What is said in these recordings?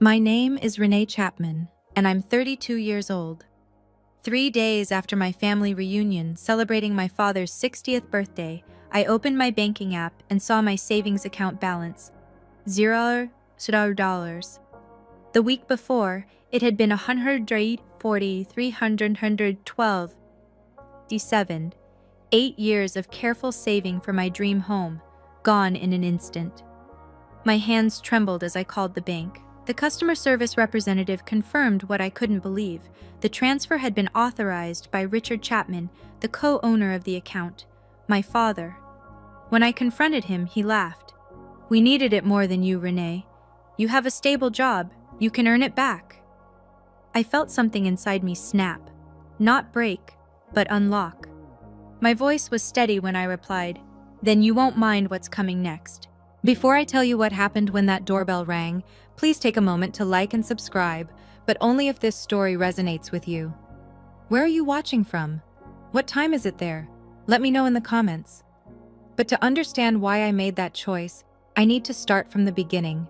My name is Renee Chapman, and I'm 32 years old. 3 days after my family reunion celebrating my father's 60th birthday, I opened my banking app and saw my savings account balance, $0. The week before, it had been 140, 312, 7. 8 years of careful saving for my dream home, gone in an instant. My hands trembled as I called the bank. The customer service representative confirmed what I couldn't believe. The transfer had been authorized by Richard Chapman, the co-owner of the account, my father. When I confronted him, he laughed. "We needed it more than you, Renee. You have a stable job. You can earn it back." I felt something inside me snap. Not break, but unlock. My voice was steady when I replied, "Then you won't mind what's coming next." Before I tell you what happened when that doorbell rang, please take a moment to like and subscribe, but only if this story resonates with you. Where are you watching from? What time is it there? Let me know in the comments. But to understand why I made that choice, I need to start from the beginning.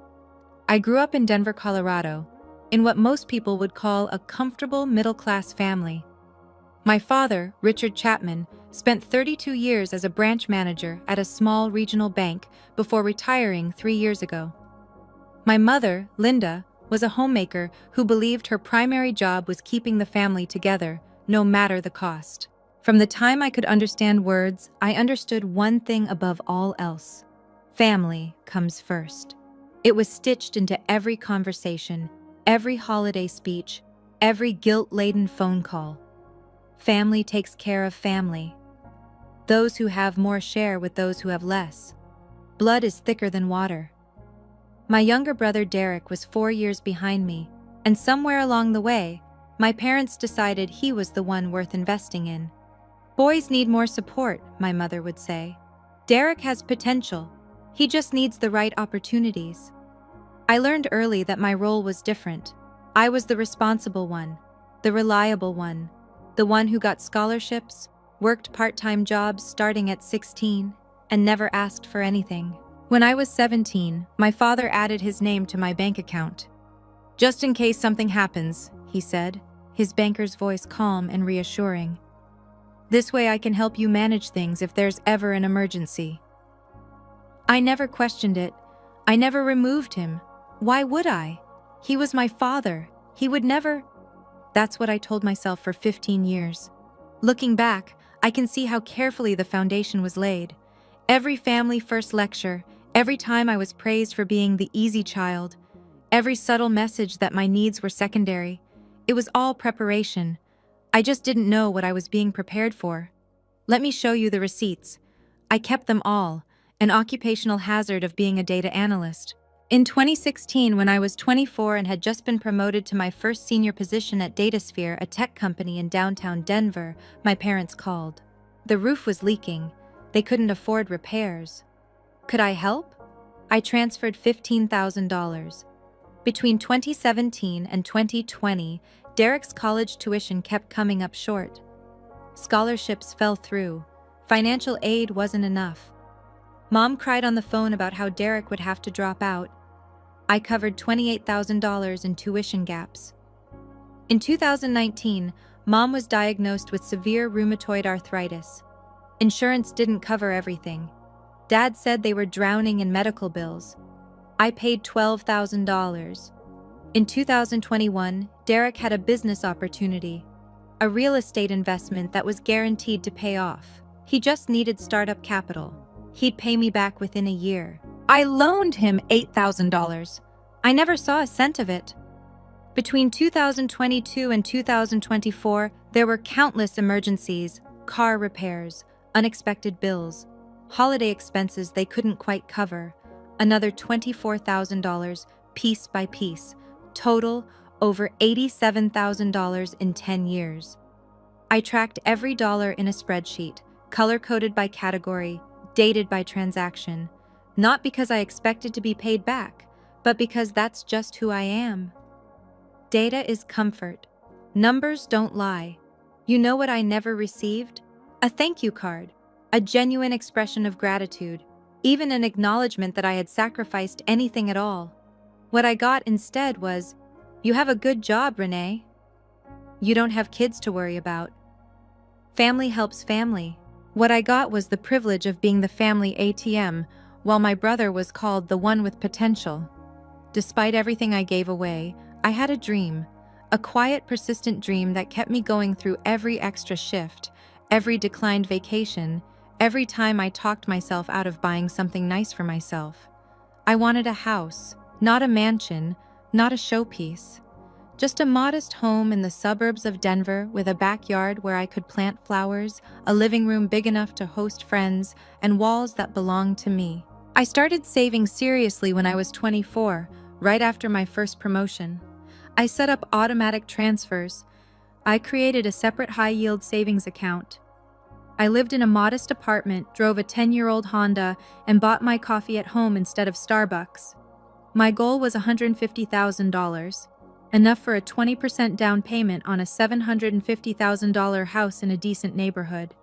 I grew up in Denver, Colorado, in what most people would call a comfortable middle-class family. My father, Richard Chapman, spent 32 years as a branch manager at a small regional bank before retiring 3 years ago. My mother, Linda, was a homemaker who believed her primary job was keeping the family together, no matter the cost. From the time I could understand words, I understood one thing above all else. Family comes first. It was stitched into every conversation, every holiday speech, every guilt-laden phone call. Family takes care of family. Those who have more share with those who have less. Blood is thicker than water. My younger brother Derek was 4 years behind me, and somewhere along the way, my parents decided he was the one worth investing in. "Boys need more support," my mother would say. "Derek has potential. He just needs the right opportunities." I learned early that my role was different. I was the responsible one, the reliable one, the one who got scholarships, worked part-time jobs starting at 16, and never asked for anything. When I was 17, my father added his name to my bank account. "Just in case something happens," he said, his banker's voice calm and reassuring. "This way I can help you manage things if there's ever an emergency." I never questioned it. I never removed him. Why would I? He was my father. He would never... That's what I told myself for 15 years. Looking back, I can see how carefully the foundation was laid. Every family first lecture, every time I was praised for being the easy child, every subtle message that my needs were secondary, it was all preparation. I just didn't know what I was being prepared for. Let me show you the receipts. I kept them all, an occupational hazard of being a data analyst. In 2016, when I was 24 and had just been promoted to my first senior position at DataSphere, a tech company in downtown Denver, my parents called. The roof was leaking. They couldn't afford repairs. Could I help? I transferred $15,000. Between 2017 and 2020, Derek's college tuition kept coming up short. Scholarships fell through. Financial aid wasn't enough. Mom cried on the phone about how Derek would have to drop out. I covered $28,000 in tuition gaps. In 2019, Mom was diagnosed with severe rheumatoid arthritis. Insurance didn't cover everything. Dad said they were drowning in medical bills. I paid $12,000. In 2021, Derek had a business opportunity, a real estate investment that was guaranteed to pay off. He just needed startup capital. He'd pay me back within a year. I loaned him $8,000. I never saw a cent of it. Between 2022 and 2024, there were countless emergencies, car repairs, unexpected bills, holiday expenses they couldn't quite cover, another $24,000 piece by piece, total over $87,000 in 10 years. I tracked every dollar in a spreadsheet, color-coded by category, dated by transaction, not because I expected to be paid back, but because that's just who I am. Data is comfort. Numbers don't lie. You know what I never received? A thank you card, a genuine expression of gratitude, even an acknowledgement that I had sacrificed anything at all. What I got instead was, "You have a good job, Renee. You don't have kids to worry about. Family helps family." What I got was the privilege of being the family ATM, while my brother was called the one with potential. Despite everything I gave away, I had a dream, a quiet, persistent dream that kept me going through every extra shift, every declined vacation, every time I talked myself out of buying something nice for myself. I wanted a house, not a mansion, not a showpiece. Just a modest home in the suburbs of Denver with a backyard where I could plant flowers, a living room big enough to host friends, and walls that belonged to me. I started saving seriously when I was 24, right after my first promotion. I set up automatic transfers. I created a separate high-yield savings account. I lived in a modest apartment, drove a 10-year-old Honda, and bought my coffee at home instead of Starbucks. My goal was $150,000. Enough for a 20% down payment on a $750,000 house in a decent neighborhood.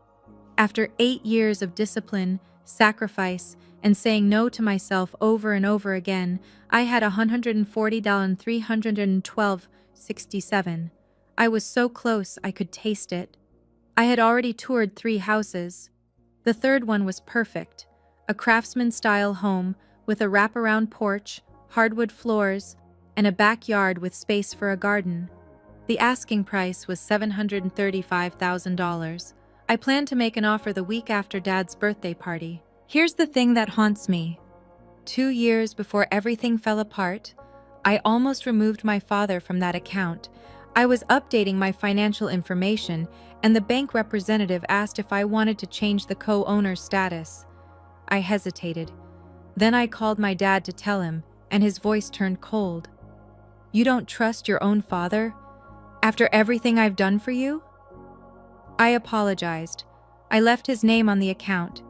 After 8 years of discipline, sacrifice, and saying no to myself over and over again, I had $140,312.67. I was so close I could taste it. I had already toured 3 houses. The third one was perfect, a craftsman-style home with a wraparound porch, hardwood floors, and a backyard with space for a garden. The asking price was $735,000. I planned to make an offer the week after Dad's birthday party. Here's the thing that haunts me. 2 years before everything fell apart, I almost removed my father from that account. I was updating my financial information, and the bank representative asked if I wanted to change the co-owner status. I hesitated. Then I called my dad to tell him, and his voice turned cold. "You don't trust your own father? After everything I've done for you?" I apologized. I left his name on the account.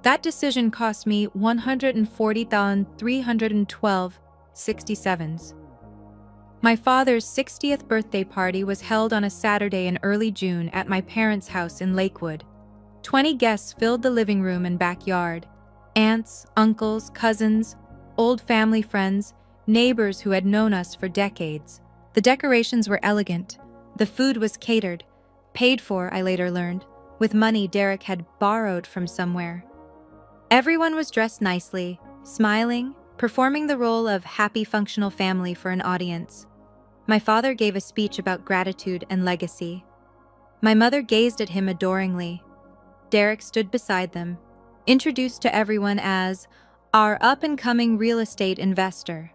That decision cost me $140,312.67. My father's 60th birthday party was held on a Saturday in early June at my parents' house in Lakewood. 20 guests filled the living room and backyard. Aunts, uncles, cousins, old family friends, neighbors who had known us for decades. The decorations were elegant. The food was catered, paid for, I later learned, with money Derek had borrowed from somewhere. Everyone was dressed nicely, smiling, performing the role of happy functional family for an audience. My father gave a speech about gratitude and legacy. My mother gazed at him adoringly. Derek stood beside them, introduced to everyone as our up-and-coming real estate investor.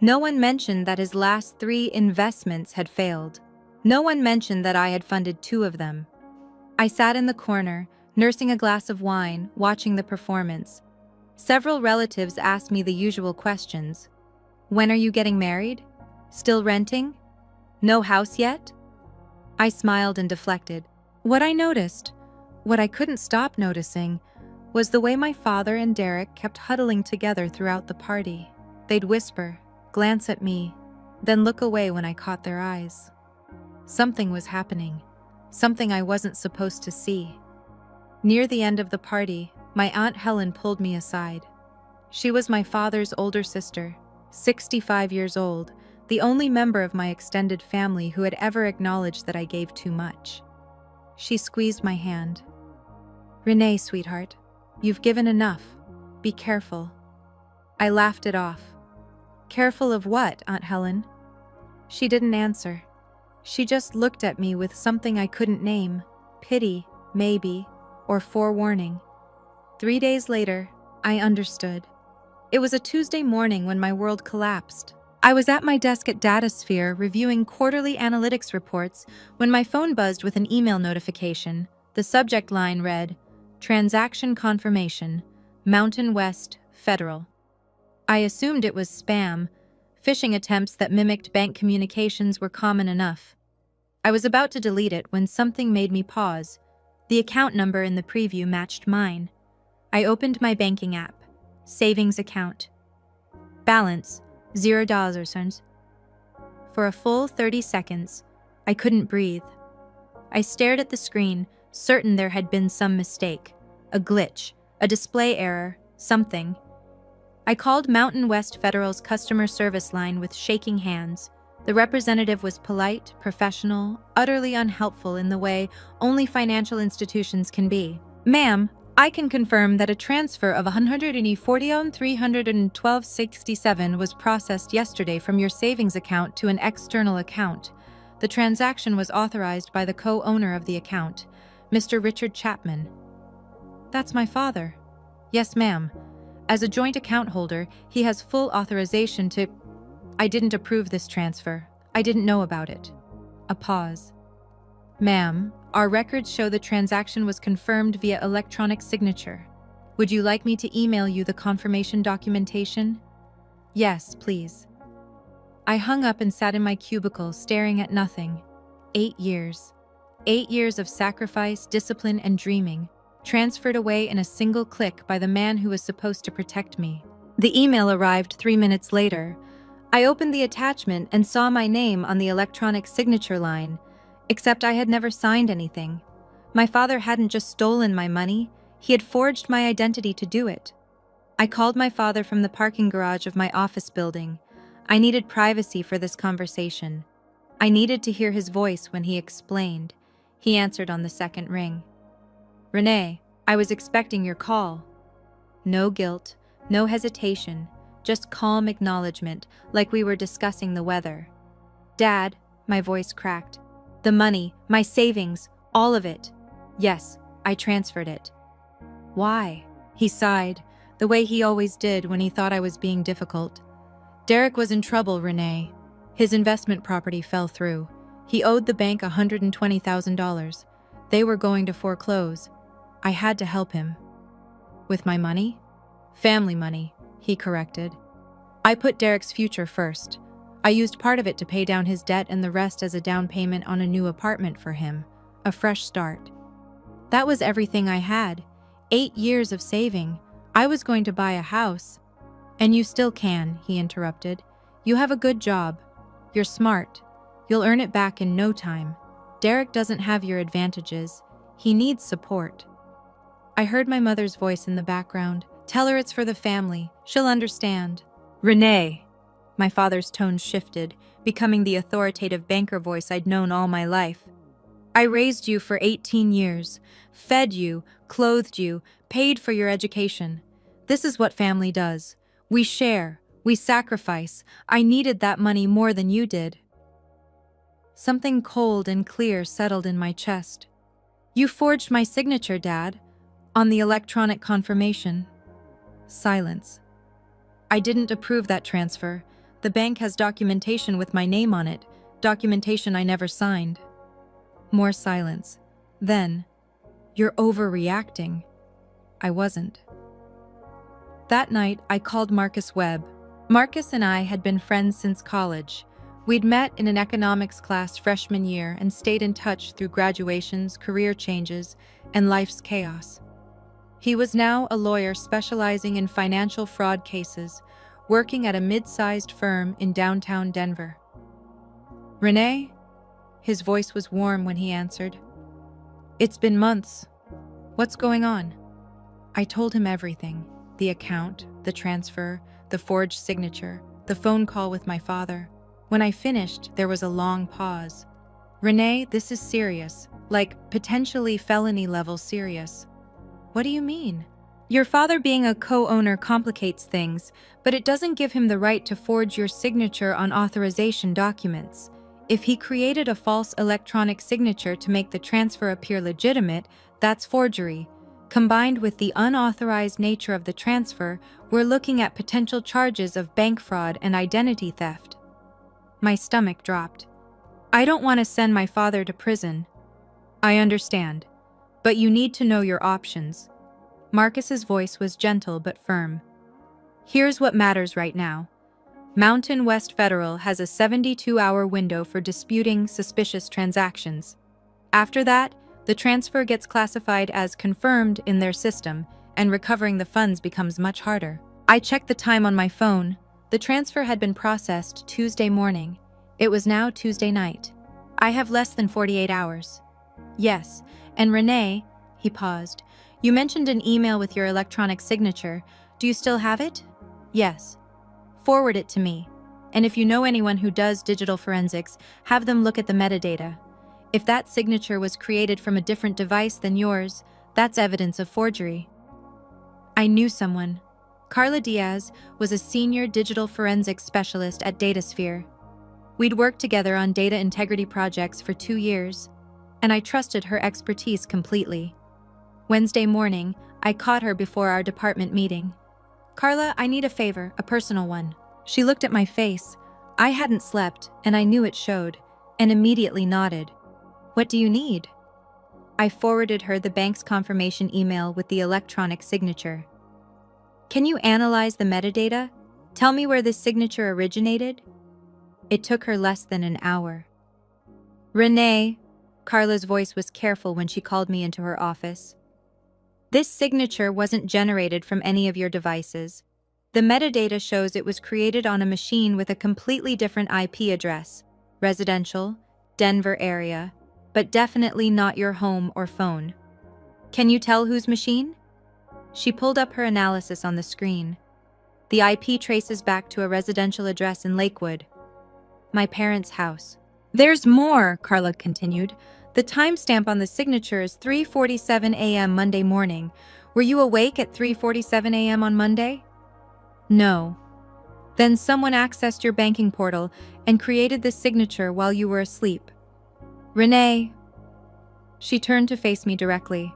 No one mentioned that his last 3 investments had failed. No one mentioned that I had funded 2 of them. I sat in the corner, nursing a glass of wine, watching the performance. Several relatives asked me the usual questions. "When are you getting married? Still renting? No house yet?" I smiled and deflected. What I noticed, what I couldn't stop noticing, was the way my father and Derek kept huddling together throughout the party. They'd whisper, glance at me, then look away when I caught their eyes. Something was happening, something I wasn't supposed to see. Near the end of the party, my Aunt Helen pulled me aside. She was my father's older sister, 65 years old, the only member of my extended family who had ever acknowledged that I gave too much. She squeezed my hand. "Renee, sweetheart, you've given enough. Be careful." I laughed it off. "Careful of what, Aunt Helen?" She didn't answer. She just looked at me with something I couldn't name, pity, maybe, or forewarning. 3 days later, I understood. It was a Tuesday morning when my world collapsed. I was at my desk at DataSphere reviewing quarterly analytics reports when my phone buzzed with an email notification. The subject line read, "Transaction Confirmation, Mountain West, Federal." I assumed it was spam. Phishing attempts that mimicked bank communications were common enough. I was about to delete it when something made me pause. The account number in the preview matched mine. I opened my banking app. Savings account. Balance, $0. For a full 30 seconds, I couldn't breathe. I stared at the screen, certain there had been some mistake, a glitch, a display error, something. I called Mountain West Federal's customer service line with shaking hands. The representative was polite, professional, utterly unhelpful in the way only financial institutions can be. "Ma'am, I can confirm that a transfer of $140,312.67 was processed yesterday from your savings account to an external account. The transaction was authorized by the co-owner of the account, Mr. Richard Chapman." "That's my father." "Yes, ma'am. As a joint account holder, he has full authorization to—" "I didn't approve this transfer. I didn't know about it." A pause. "Ma'am, our records show the transaction was confirmed via electronic signature. Would you like me to email you the confirmation documentation?" "Yes, please." I hung up and sat in my cubicle, staring at nothing. 8 years. 8 years of sacrifice, discipline, and dreaming, transferred away in a single click by the man who was supposed to protect me. The email arrived 3 minutes later. I opened the attachment and saw my name on the electronic signature line, except I had never signed anything. My father hadn't just stolen my money, he had forged my identity to do it. I called my father from the parking garage of my office building. I needed privacy for this conversation. I needed to hear his voice when he explained. He answered on the second ring. "Renee, I was expecting your call." No guilt, no hesitation, just calm acknowledgement, like we were discussing the weather. "Dad," my voice cracked. "The money, my savings, all of it. Yes, I transferred it." "Why?" He sighed, the way he always did when he thought I was being difficult. "Derek was in trouble, Renee. His investment property fell through. He owed the bank $120,000. They were going to foreclose. I had to help him." "With my money?" "Family money," he corrected. "I put Derek's future first. I used part of it to pay down his debt and the rest as a down payment on a new apartment for him. A fresh start. That was everything I had. 8 years of saving. I was going to buy a house." "And you still can," he interrupted. "You have a good job. You're smart. You'll earn it back in no time. Derek doesn't have your advantages. He needs support." I heard my mother's voice in the background. "Tell her it's for the family. She'll understand." "Renee." My father's tone shifted, becoming the authoritative banker voice I'd known all my life. "I raised you for 18 years, fed you, clothed you, paid for your education. This is what family does. We share, we sacrifice. I needed that money more than you did." Something cold and clear settled in my chest. "You forged my signature, Dad, on the electronic confirmation." Silence. "I didn't approve that transfer. The bank has documentation with my name on it, documentation I never signed." More silence. Then, "You're overreacting." I wasn't. That night, I called Marcus Webb. Marcus and I had been friends since college. We'd met in an economics class freshman year and stayed in touch through graduations, career changes, and life's chaos. He was now a lawyer specializing in financial fraud cases, working at a mid-sized firm in downtown Denver. "Renee?" His voice was warm when he answered. "It's been months. What's going on?" I told him everything. The account, the transfer, the forged signature, the phone call with my father. When I finished, there was a long pause. "Renee, this is serious, like potentially felony-level serious." "What do you mean?" "Your father being a co-owner complicates things, but it doesn't give him the right to forge your signature on authorization documents. If he created a false electronic signature to make the transfer appear legitimate, that's forgery. Combined with the unauthorized nature of the transfer, we're looking at potential charges of bank fraud and identity theft." My stomach dropped. "I don't want to send my father to prison." "I understand, but you need to know your options." Marcus's voice was gentle but firm. "Here's what matters right now. Mountain West Federal has a 72-hour window for disputing suspicious transactions. After that, the transfer gets classified as confirmed in their system, and recovering the funds becomes much harder." I checked the time on my phone. The transfer had been processed Tuesday morning. It was now Tuesday night. "I have less than 48 hours. "Yes, and Renee," he paused, "you mentioned an email with your electronic signature. Do you still have it?" Yes. Forward it to me. And if you know anyone who does digital forensics, have them look at the metadata. If that signature was created from a different device than yours, that's evidence of forgery. I knew someone. Carla Diaz was a senior digital forensics specialist at DataSphere. We'd worked together on data integrity projects for 2 years, and I trusted her expertise completely. Wednesday morning, I caught her before our department meeting. Carla, I need a favor, a personal one. She looked at my face. I hadn't slept, and I knew it showed, and immediately nodded. What do you need? I forwarded her the bank's confirmation email with the electronic signature. Can you analyze the metadata? Tell me where this signature originated? It took her less than an hour. Renee, Carla's voice was careful when she called me into her office. This signature wasn't generated from any of your devices. The metadata shows it was created on a machine with a completely different IP address, residential, Denver area, but definitely not your home or phone. Can you tell whose machine? She pulled up her analysis on the screen. The IP traces back to a residential address in Lakewood, my parents' house. There's more, Carla continued. The timestamp on the signature is 3:47 a.m. Monday morning. Were you awake at 3:47 a.m. on Monday? No. Then someone accessed your banking portal and created this signature while you were asleep. Renee. She turned to face me directly.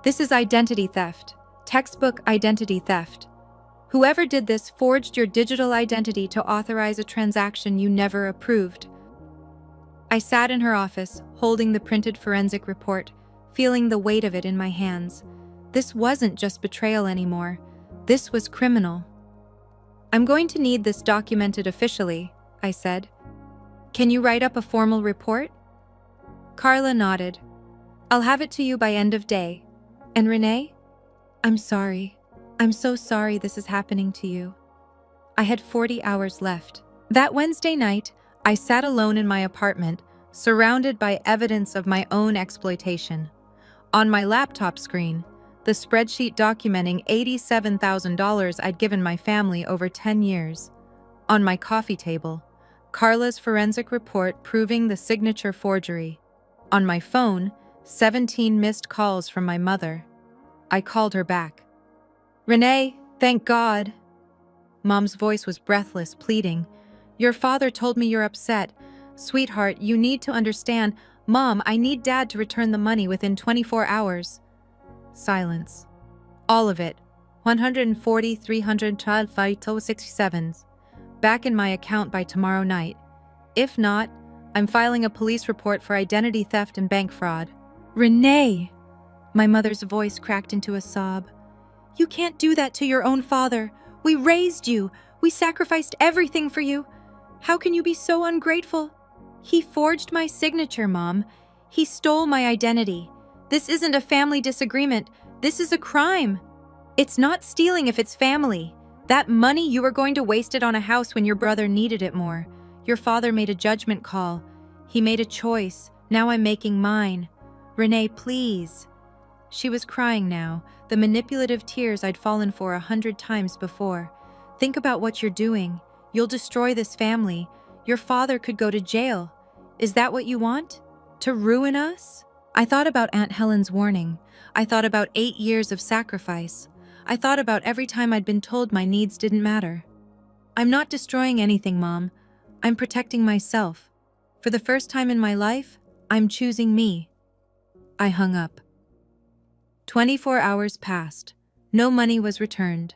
This is identity theft. Textbook identity theft. Whoever did this forged your digital identity to authorize a transaction you never approved. I sat in her office, holding the printed forensic report, feeling the weight of it in my hands. This wasn't just betrayal anymore. This was criminal. I'm going to need this documented officially, I said. Can you write up a formal report? Carla nodded. I'll have it to you by end of day. And Renee? I'm sorry. I'm so sorry this is happening to you. I had 40 hours left. That Wednesday night, I sat alone in my apartment, surrounded by evidence of my own exploitation. On my laptop screen, the spreadsheet documenting $87,000 I'd given my family over 10 years. On my coffee table, Carla's forensic report proving the signature forgery. On my phone, 17 missed calls from my mother. I called her back. Renee, thank God. Mom's voice was breathless, pleading. Your father told me you're upset. Sweetheart, you need to understand. Mom, I need Dad to return the money within 24 hours. Silence. All of it. 140, 312, 567s. Back in my account by tomorrow night. If not, I'm filing a police report for identity theft and bank fraud. Renee! My mother's voice cracked into a sob. You can't do that to your own father. We raised you. We sacrificed everything for you. How can you be so ungrateful? He forged my signature, Mom. He stole my identity. This isn't a family disagreement. This is a crime. It's not stealing if it's family. That money, you were going to waste it on a house when your brother needed it more. Your father made a judgment call. He made a choice. Now I'm making mine. Renee, please. She was crying now, the manipulative tears I'd fallen for 100 times before. Think about what you're doing. You'll destroy this family. Your father could go to jail. Is that what you want? To ruin us? I thought about Aunt Helen's warning. I thought about 8 years of sacrifice. I thought about every time I'd been told my needs didn't matter. I'm not destroying anything, Mom. I'm protecting myself. For the first time in my life, I'm choosing me. I hung up. 24 hours passed. No money was returned.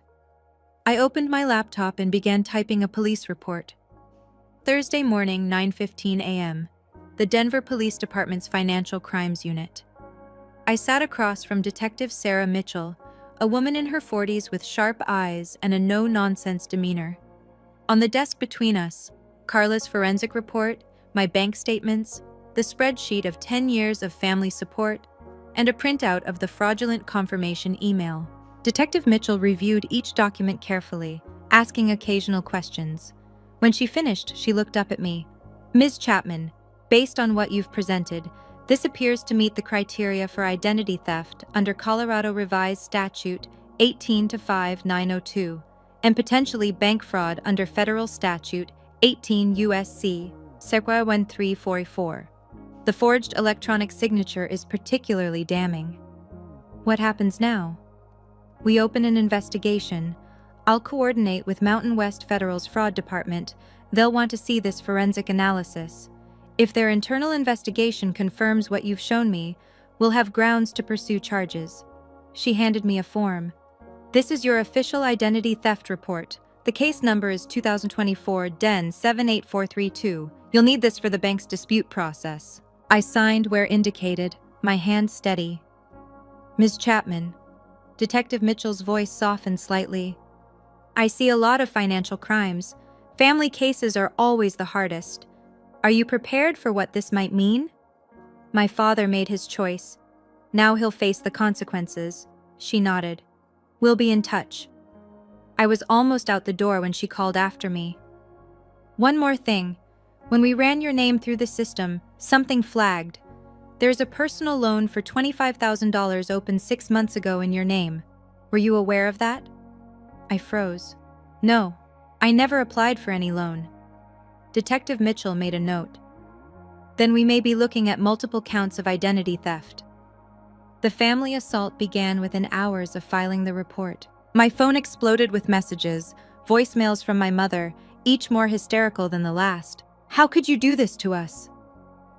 I opened my laptop and began typing a police report. Thursday morning, 9:15 a.m., the Denver Police Department's Financial Crimes Unit. I sat across from Detective Sarah Mitchell, a woman in her 40s with sharp eyes and a no-nonsense demeanor. On the desk between us, Carla's forensic report, my bank statements, the spreadsheet of 10 years of family support, and a printout of the fraudulent confirmation email. Detective Mitchell reviewed each document carefully, asking occasional questions. When she finished, she looked up at me. Ms. Chapman, based on what you've presented, this appears to meet the criteria for identity theft under Colorado Revised Statute 18-5902, and potentially bank fraud under Federal Statute 18 U.S.C. Sequa 1344. The forged electronic signature is particularly damning. What happens now? We open an investigation. I'll coordinate with Mountain West Federal's fraud department. They'll want to see this forensic analysis. If their internal investigation confirms what you've shown me, we'll have grounds to pursue charges. She handed me a form. This is your official identity theft report. The case number is 2024 DEN 78432. You'll need this for the bank's dispute process. I signed where indicated, my hand steady. Ms. Chapman. Detective Mitchell's voice softened slightly. I see a lot of financial crimes. Family cases are always the hardest. Are you prepared for what this might mean? My father made his choice. Now he'll face the consequences. She nodded. We'll be in touch. I was almost out the door when she called after me. One more thing. When we ran your name through the system, something flagged. There's a personal loan for $25,000 opened 6 months ago in your name. Were you aware of that? I froze. No, I never applied for any loan. Detective Mitchell made a note. Then we may be looking at multiple counts of identity theft. The family assault began within hours of filing the report. My phone exploded with messages, voicemails from my mother, each more hysterical than the last. How could you do this to us?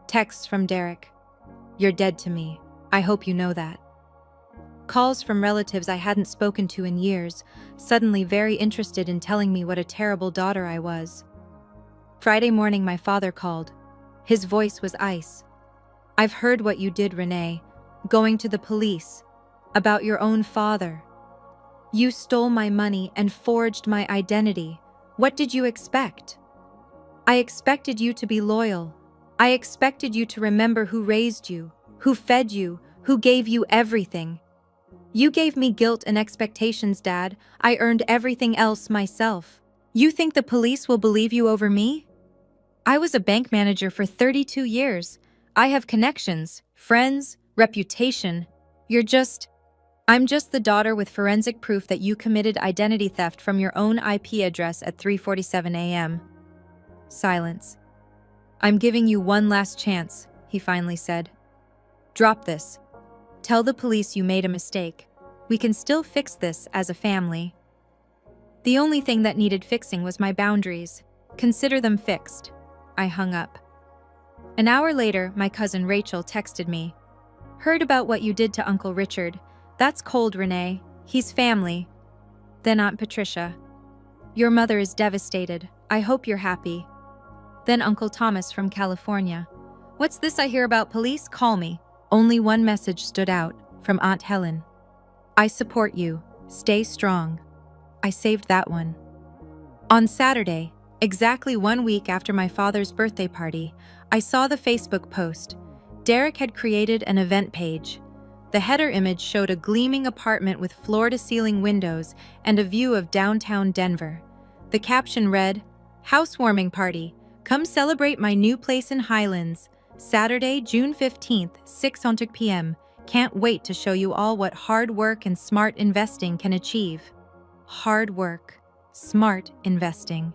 Texts from Derek. You're dead to me. I hope you know that. Calls from relatives I hadn't spoken to in years, suddenly very interested in telling me what a terrible daughter I was. Friday morning my father called. His voice was ice. I've heard what you did, Renee. Going to the police. About your own father. You stole my money and forged my identity. What did you expect? I expected you to be loyal. I expected you to remember who raised you, who fed you, who gave you everything. You gave me guilt and expectations, Dad. I earned everything else myself. You think the police will believe you over me? I was a bank manager for 32 years. I have connections, friends, reputation. I'm just the daughter with forensic proof that you committed identity theft from your own IP address at 3:47 a.m. Silence. I'm giving you one last chance, he finally said. Drop this. Tell the police you made a mistake. We can still fix this as a family. The only thing that needed fixing was my boundaries. Consider them fixed. I hung up. An hour later, my cousin Rachel texted me. Heard about what you did to Uncle Richard. That's cold, Renee. He's family. Then Aunt Patricia. Your mother is devastated. I hope you're happy. Then Uncle Thomas from California. What's this I hear about police? Call me. Only one message stood out, from Aunt Helen. I support you. Stay strong. I saved that one. On Saturday, exactly 1 week after my father's birthday party, I saw the Facebook post. Derek had created an event page. The header image showed a gleaming apartment with floor-to-ceiling windows and a view of downtown Denver. The caption read, Housewarming Party. Come celebrate my new place in Highlands. Saturday, June 15th, 6:00 p.m. Can't wait to show you all what hard work and smart investing can achieve. Hard work, smart investing.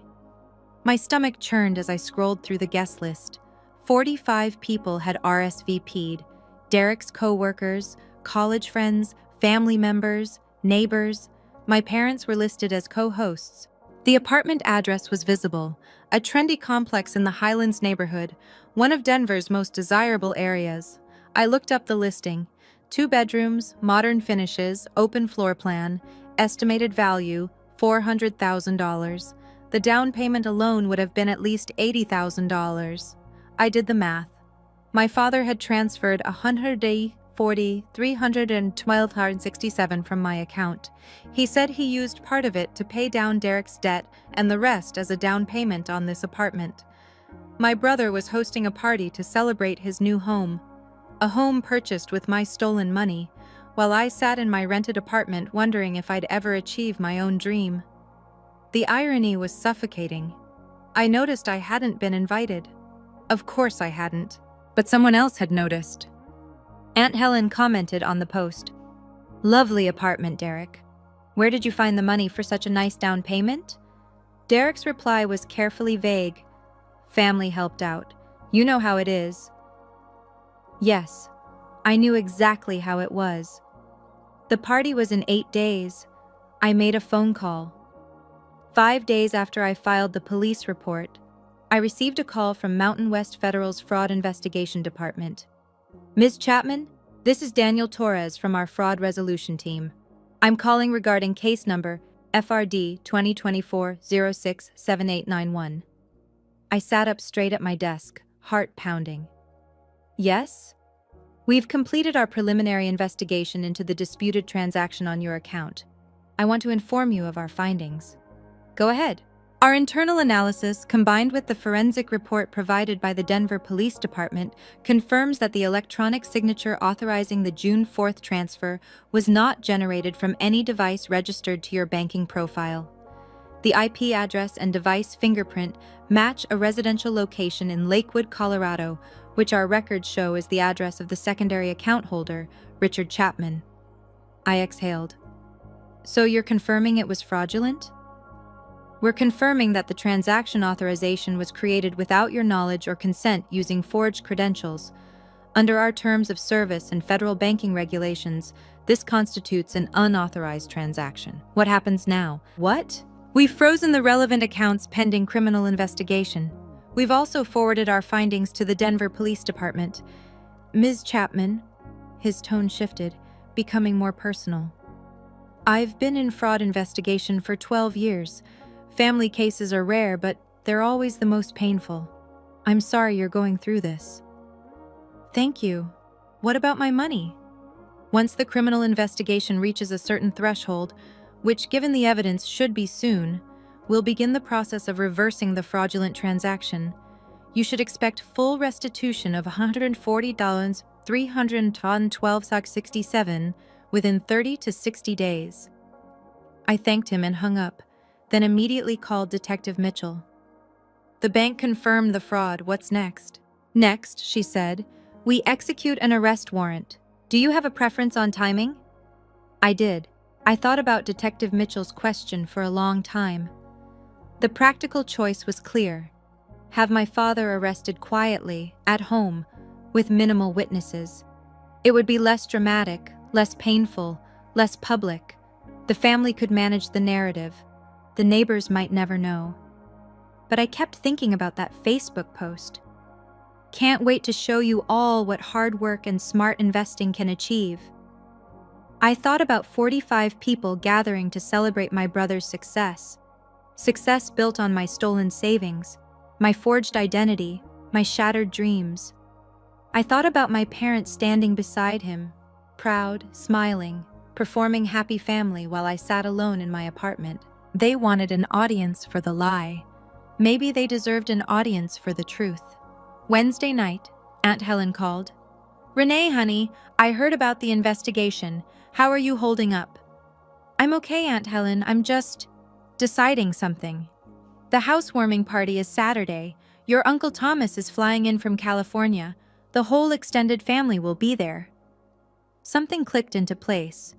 My stomach churned as I scrolled through the guest list. 45 people had RSVP'd. Derek's co-workers, college friends, family members, neighbors. My parents were listed as co-hosts. The apartment address was visible, a trendy complex in the Highlands neighborhood, one of Denver's most desirable areas. I looked up the listing. 2 bedrooms, modern finishes, open floor plan, estimated value, $400,000. The down payment alone would have been at least $80,000. I did the math. My father had transferred $140,312.67 from my account. He said he used part of it to pay down Derek's debt and the rest as a down payment on this apartment. My brother was hosting a party to celebrate his new home, a home purchased with my stolen money, while I sat in my rented apartment wondering if I'd ever achieve my own dream. The irony was suffocating. I noticed I hadn't been invited. Of course I hadn't, but someone else had noticed. Aunt Helen commented on the post. Lovely apartment, Derek. Where did you find the money for such a nice down payment? Derek's reply was carefully vague. Family helped out. You know how it is. Yes, I knew exactly how it was. The party was in 8 days. I made a phone call. 5 days after I filed the police report, I received a call from Mountain West Federal's Fraud Investigation Department. Ms. Chapman, this is Daniel Torres from our fraud resolution team. I'm calling regarding case number FRD 2024-067891. I sat up straight at my desk, heart pounding. Yes? We've completed our preliminary investigation into the disputed transaction on your account. I want to inform you of our findings. Go ahead. Our internal analysis, combined with the forensic report provided by the Denver Police Department, confirms that the electronic signature authorizing the June 4th transfer was not generated from any device registered to your banking profile. The IP address and device fingerprint match a residential location in Lakewood, Colorado, which our records show is the address of the secondary account holder, Richard Chapman. I exhaled. So you're confirming it was fraudulent? We're confirming that the transaction authorization was created without your knowledge or consent using forged credentials. Under our terms of service and federal banking regulations, this constitutes an unauthorized transaction. What happens now? What? We've frozen the relevant accounts pending criminal investigation. We've also forwarded our findings to the Denver Police Department. Ms. Chapman, his tone shifted, becoming more personal. I've been in fraud investigation for 12 years. Family cases are rare, but they're always the most painful. I'm sorry you're going through this. Thank you. What about my money? Once the criminal investigation reaches a certain threshold, which given the evidence should be soon, we'll begin the process of reversing the fraudulent transaction. You should expect full restitution of $140, 312.67 within 30 to 60 days. I thanked him and hung up, then immediately called Detective Mitchell. The bank confirmed the fraud. What's next? Next, she said, we execute an arrest warrant. Do you have a preference on timing? I did. I thought about Detective Mitchell's question for a long time. The practical choice was clear. Have my father arrested quietly, at home, with minimal witnesses. It would be less dramatic, less painful, less public. The family could manage the narrative. The neighbors might never know. But I kept thinking about that Facebook post. Can't wait to show you all what hard work and smart investing can achieve. I thought about 45 people gathering to celebrate my brother's success. Success built on my stolen savings, my forged identity, my shattered dreams. I thought about my parents standing beside him, proud, smiling, performing happy family while I sat alone in my apartment. They wanted an audience for the lie. Maybe they deserved an audience for the truth. Wednesday night, Aunt Helen called. Renee, honey, I heard about the investigation. How are you holding up? I'm okay, Aunt Helen. I'm just deciding something. The housewarming party is Saturday. Your Uncle Thomas is flying in from California. The whole extended family will be there. Something clicked into place.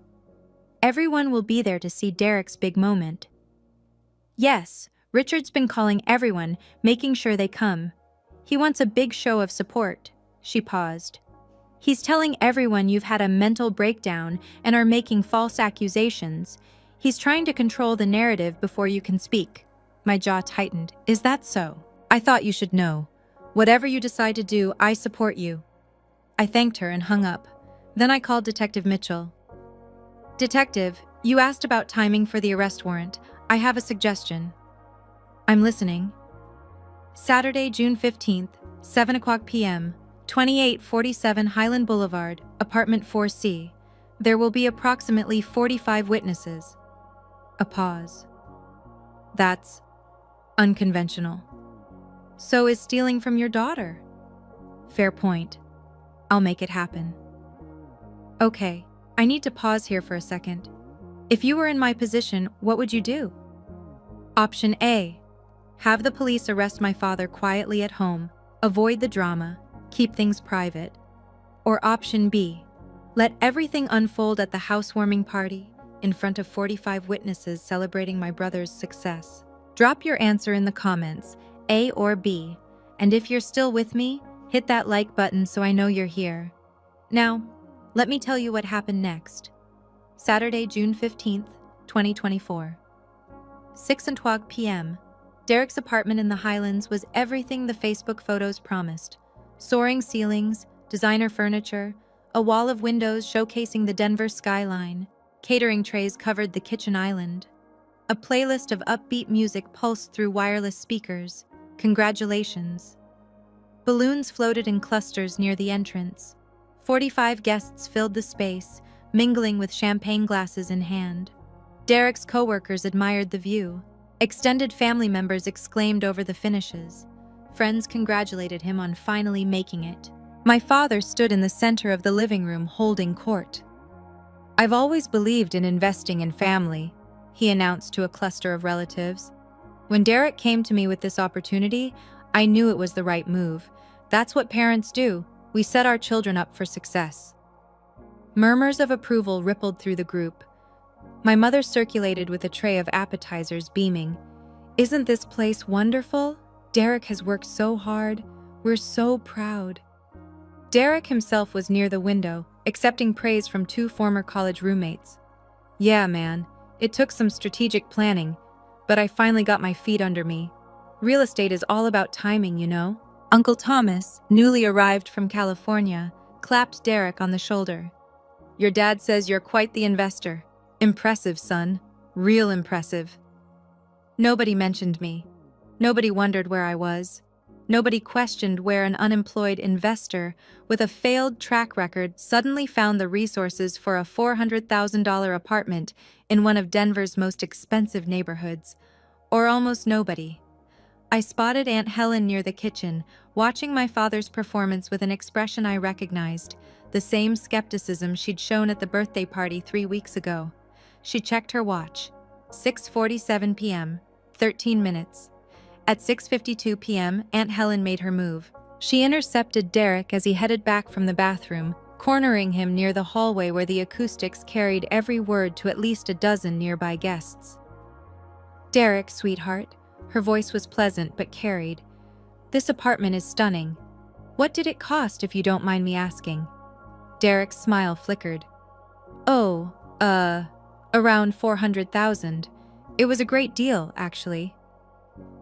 Everyone will be there to see Derek's big moment. Yes, Richard's been calling everyone, making sure they come. He wants a big show of support. She paused. He's telling everyone you've had a mental breakdown and are making false accusations. He's trying to control the narrative before you can speak. My jaw tightened. Is that so? I thought you should know. Whatever you decide to do, I support you. I thanked her and hung up. Then I called Detective Mitchell. Detective, you asked about timing for the arrest warrant. I have a suggestion. I'm listening. Saturday, June 15th, 7 o'clock p.m., 2847 Highland Boulevard, Apartment 4C. There will be approximately 45 witnesses. A pause. That's unconventional. So is stealing from your daughter. Fair point. I'll make it happen. Okay, I need to pause here for a second. If you were in my position, what would you do? Option A. Have the police arrest my father quietly at home, avoid the drama, keep things private. Or option B. Let everything unfold at the housewarming party, in front of 45 witnesses celebrating my brother's success? Drop your answer in the comments, A or B. And if you're still with me, hit that like button so I know you're here. Now, let me tell you what happened next. Saturday, June 15th, 2024. 6:12 p.m. Derek's apartment in the Highlands was everything the Facebook photos promised. Soaring ceilings, designer furniture, a wall of windows showcasing the Denver skyline, catering trays covered the kitchen island. A playlist of upbeat music pulsed through wireless speakers. Congratulations. Balloons floated in clusters near the entrance. 45 guests filled the space, mingling with champagne glasses in hand. Derek's coworkers admired the view. Extended family members exclaimed over the finishes. Friends congratulated him on finally making it. My father stood in the center of the living room holding court. "I've always believed in investing in family," he announced to a cluster of relatives. "When Derek came to me with this opportunity, I knew it was the right move. That's what parents do. We set our children up for success." Murmurs of approval rippled through the group. My mother circulated with a tray of appetizers, beaming. "Isn't this place wonderful? Derek has worked so hard. We're so proud." Derek himself was near the window, accepting praise from two former college roommates. "Yeah, man, it took some strategic planning, but I finally got my feet under me. Real estate is all about timing, you know." Uncle Thomas, newly arrived from California, clapped Derek on the shoulder. "Your dad says you're quite the investor. Impressive, son. Real impressive." Nobody mentioned me. Nobody wondered where I was. Nobody questioned where an unemployed investor with a failed track record suddenly found the resources for a $400,000 apartment in one of Denver's most expensive neighborhoods. Or almost nobody. I spotted Aunt Helen near the kitchen, watching my father's performance with an expression I recognized, the same skepticism she'd shown at the birthday party 3 weeks ago. She checked her watch. 6:47 p.m., 13 minutes. At 6:52 p.m., Aunt Helen made her move. She intercepted Derek as he headed back from the bathroom, cornering him near the hallway where the acoustics carried every word to at least a dozen nearby guests. "Derek, sweetheart," her voice was pleasant but carried. "This apartment is stunning. What did it cost, if you don't mind me asking?" Derek's smile flickered. "Oh, around 400,000. It was a great deal, actually."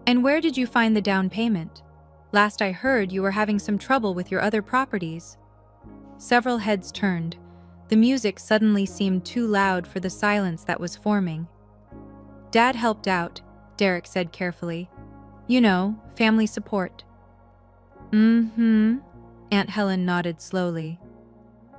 "And where did you find the down payment? Last I heard, you were having some trouble with your other properties." Several heads turned. The music suddenly seemed too loud for the silence that was forming. "Dad helped out," Derek said carefully. "You know, family support." "Mm-hmm," Aunt Helen nodded slowly.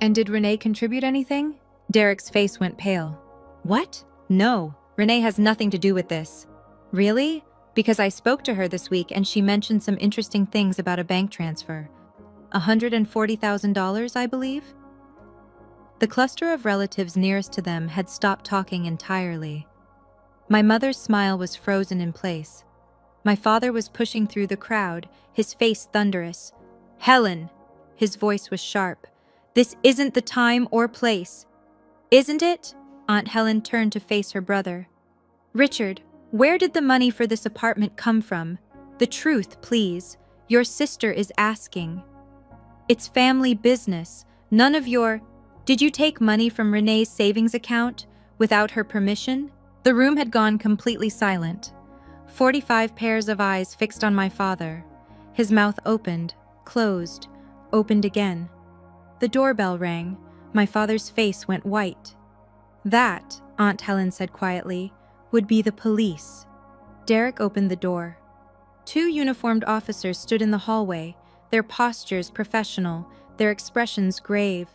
"And did Renee contribute anything?" Derek's face went pale. "What? No, Renee has nothing to do with this." "Really? Because I spoke to her this week and she mentioned some interesting things about a bank transfer. $140,000, I believe?" The cluster of relatives nearest to them had stopped talking entirely. My mother's smile was frozen in place. My father was pushing through the crowd, his face thunderous. "Helen!" His voice was sharp. "This isn't the time or place." "Isn't it?" Aunt Helen turned to face her brother. "Richard, where did the money for this apartment come from? The truth, please. Your sister is asking." "It's family business. None of your—" "Did you take money from Renee's savings account without her permission?" The room had gone completely silent. 45 pairs of eyes fixed on my father. His mouth opened, closed, opened again. The doorbell rang. My father's face went white. "That," Aunt Helen said quietly, "would be the police." Derek opened the door. 2 uniformed officers stood in the hallway, their postures professional, their expressions grave.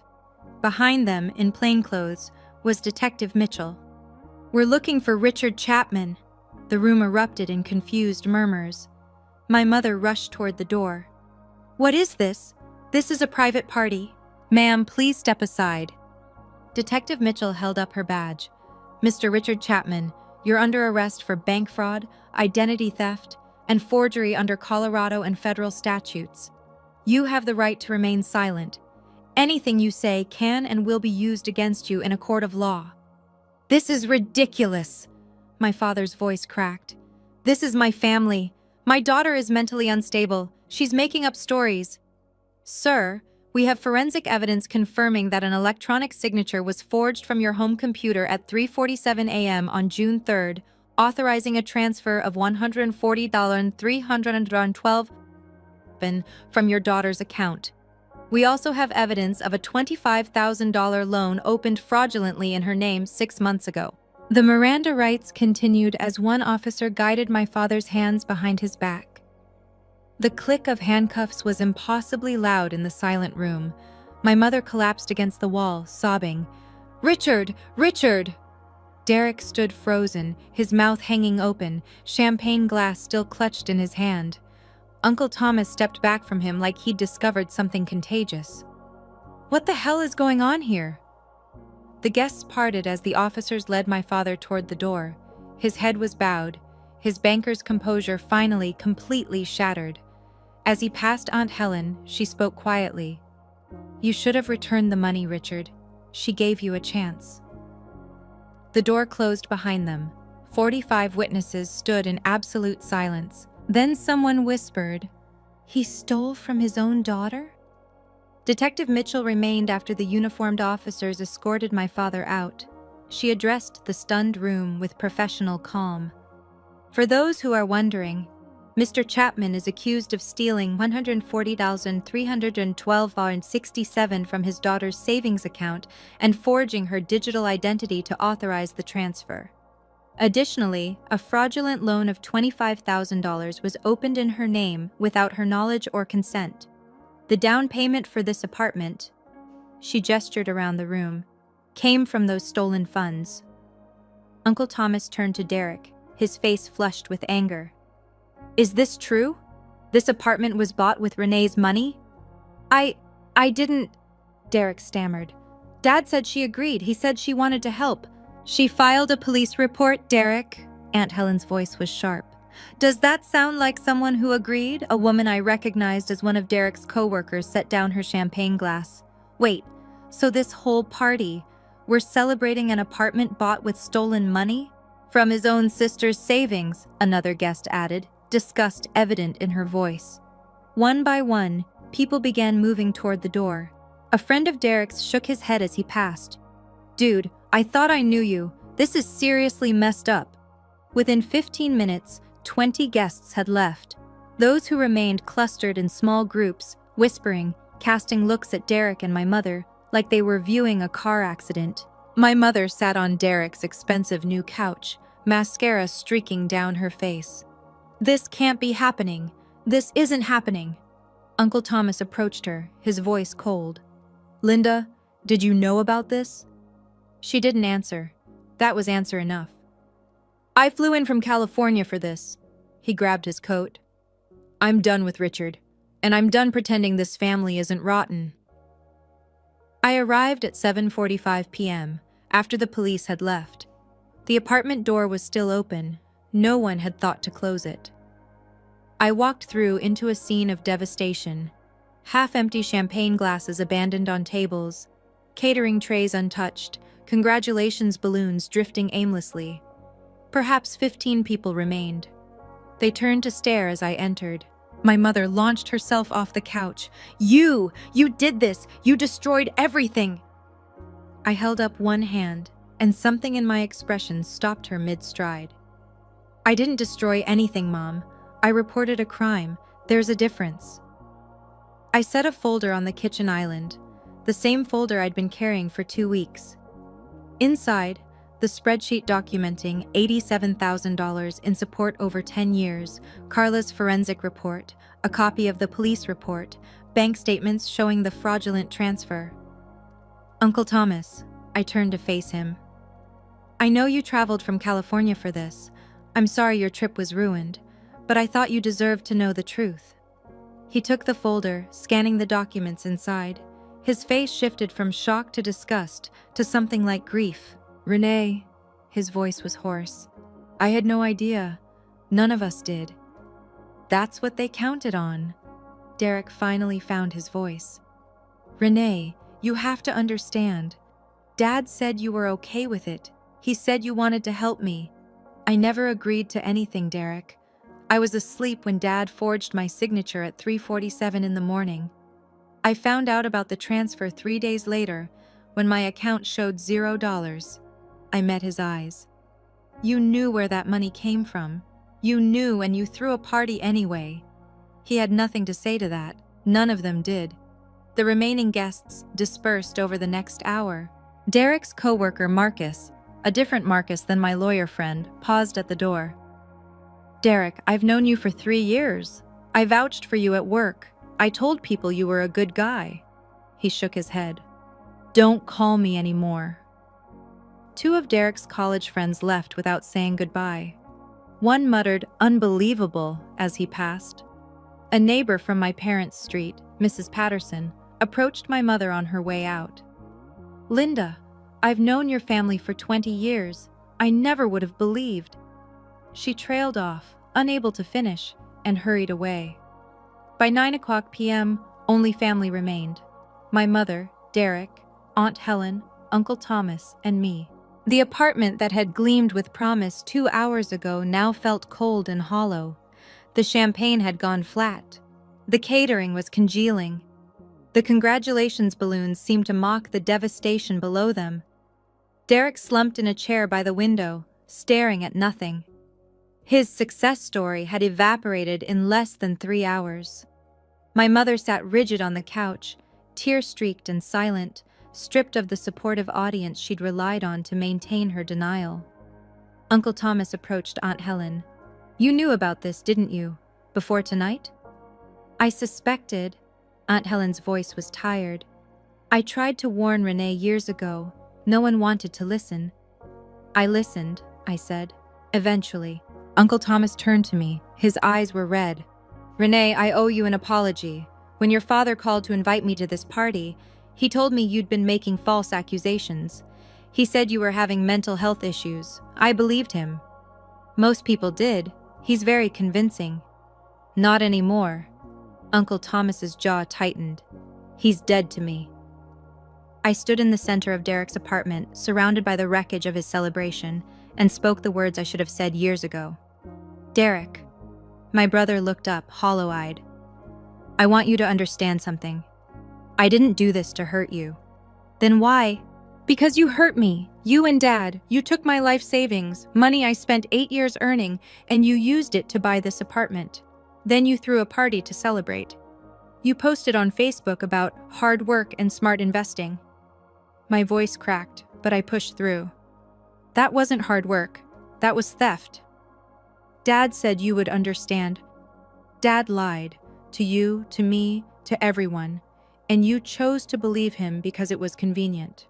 Behind them, in plainclothes, was Detective Mitchell. "We're looking for Richard Chapman." The room erupted in confused murmurs. My mother rushed toward the door. "What is this? This is a private party." "Ma'am, please step aside." Detective Mitchell held up her badge. "Mr. Richard Chapman, you're under arrest for bank fraud, identity theft, and forgery under Colorado and federal statutes. You have the right to remain silent. Anything you say can and will be used against you in a court of law." "This is ridiculous," my father's voice cracked. "This is my family. My daughter is mentally unstable. She's making up stories." "Sir, we have forensic evidence confirming that an electronic signature was forged from your home computer at 3:47 a.m. on June 3rd, authorizing a transfer of $140,312 from your daughter's account. We also have evidence of a $25,000 loan opened fraudulently in her name 6 months ago." The Miranda rights continued as one officer guided my father's hands behind his back. The click of handcuffs was impossibly loud in the silent room. My mother collapsed against the wall, sobbing, "Richard! Richard!" Derek stood frozen, his mouth hanging open, champagne glass still clutched in his hand. Uncle Thomas stepped back from him like he'd discovered something contagious. "What the hell is going on here?" The guests parted as the officers led my father toward the door. His head was bowed, his banker's composure finally completely shattered. As he passed Aunt Helen, she spoke quietly. "You should have returned the money, Richard. She gave you a chance." The door closed behind them. 45 witnesses stood in absolute silence. Then someone whispered, "He stole from his own daughter?" Detective Mitchell remained after the uniformed officers escorted my father out. She addressed the stunned room with professional calm. "For those who are wondering, Mr. Chapman is accused of stealing $140,312.67 from his daughter's savings account and forging her digital identity to authorize the transfer. Additionally, a fraudulent loan of $25,000 was opened in her name without her knowledge or consent. The down payment for this apartment," she gestured around the room, "came from those stolen funds." Uncle Thomas turned to Derek, his face flushed with anger. "Is this true? This apartment was bought with Renee's money?" I didn't," Derek stammered. "Dad said she agreed. He said she wanted to help." "She filed a police report, Derek." Aunt Helen's voice was sharp. "Does that sound like someone who agreed?" A woman I recognized as one of Derek's co-workers set down her champagne glass. "Wait, so this whole party, we're celebrating an apartment bought with stolen money?" "From his own sister's savings," another guest added, disgust evident in her voice. One by one, people began moving toward the door. A friend of Derek's shook his head as he passed. "Dude, I thought I knew you. This is seriously messed up." Within 15 minutes, 20 guests had left. Those who remained clustered in small groups, whispering, casting looks at Derek and my mother, like they were viewing a car accident. My mother sat on Derek's expensive new couch, mascara streaking down her face. "This can't be happening. This isn't happening." Uncle Thomas approached her, his voice cold. "Linda, did you know about this?" She didn't answer. That was answer enough. "I flew in from California for this." He grabbed his coat. "I'm done with Richard, and I'm done pretending this family isn't rotten." I arrived at 7:45 p.m., after the police had left. The apartment door was still open. No one had thought to close it. I walked through into a scene of devastation. Half-empty champagne glasses abandoned on tables, catering trays untouched, congratulations balloons drifting aimlessly. Perhaps 15 people remained. They turned to stare as I entered. My mother launched herself off the couch. You did this! You destroyed everything!" I held up one hand, and something in my expression stopped her mid-stride. "I didn't destroy anything, Mom. I reported a crime. There's a difference." I set a folder on the kitchen island, the same folder I'd been carrying for 2 weeks. Inside, the spreadsheet documenting $87,000 in support over 10 years, Carla's forensic report, a copy of the police report, bank statements showing the fraudulent transfer. "Uncle Thomas," I turned to face him. "I know you traveled from California for this. I'm sorry your trip was ruined, but I thought you deserved to know the truth." He took the folder, scanning the documents inside. His face shifted from shock to disgust to something like grief. "Renee," his voice was hoarse. "I had no idea. None of us did." "That's what they counted on." Derek finally found his voice. "Renee, you have to understand. Dad said you were okay with it. He said you wanted to help me. I never agreed to anything, Derek. I was asleep when Dad forged my signature at 3:47 in the morning. I found out about the transfer 3 days later when my account showed $0. I met his eyes. You knew where that money came from. You knew, and you threw a party anyway. He had nothing to say to that. None of them did. The remaining guests dispersed over the next hour. Derek's coworker, Marcus, a different Marcus than my lawyer friend, paused at the door. Derek, I've known you for 3 years. I vouched for you at work. I told people you were a good guy. He shook his head. Don't call me anymore. 2 of Derek's college friends left without saying goodbye. One muttered, "Unbelievable," as he passed. A neighbor from my parents' street, Mrs. Patterson, approached my mother on her way out. Linda, I've known your family for 20 years. I never would have believed. She trailed off, unable to finish, and hurried away. By 9:00 p.m., only family remained. My mother, Derek, Aunt Helen, Uncle Thomas, and me. The apartment that had gleamed with promise 2 hours ago now felt cold and hollow. The champagne had gone flat. The catering was congealing. The congratulations balloons seemed to mock the devastation below them. Derek slumped in a chair by the window, staring at nothing. His success story had evaporated in less than 3 hours. My mother sat rigid on the couch, tear-streaked and silent, stripped of the supportive audience she'd relied on to maintain her denial. Uncle Thomas approached Aunt Helen. You knew about this, didn't you? Before tonight? I suspected. Aunt Helen's voice was tired. I tried to warn Renee years ago. No one wanted to listen. I listened, I said. Eventually. Uncle Thomas turned to me. His eyes were red. Renee, I owe you an apology. When your father called to invite me to this party, he told me you'd been making false accusations. He said you were having mental health issues. I believed him. Most people did. He's very convincing. Not anymore. Uncle Thomas's jaw tightened. He's dead to me. I stood in the center of Derek's apartment, surrounded by the wreckage of his celebration, and spoke the words I should have said years ago. Derek. My brother looked up, hollow-eyed. I want you to understand something. I didn't do this to hurt you. Then why? Because you hurt me. You and Dad. You took my life savings, money I spent 8 years earning, and you used it to buy this apartment. Then you threw a party to celebrate. You posted on Facebook about hard work and smart investing. My voice cracked, but I pushed through. That wasn't hard work. That was theft. Dad said you would understand. Dad lied. To you, to me, to everyone. And you chose to believe him because it was convenient.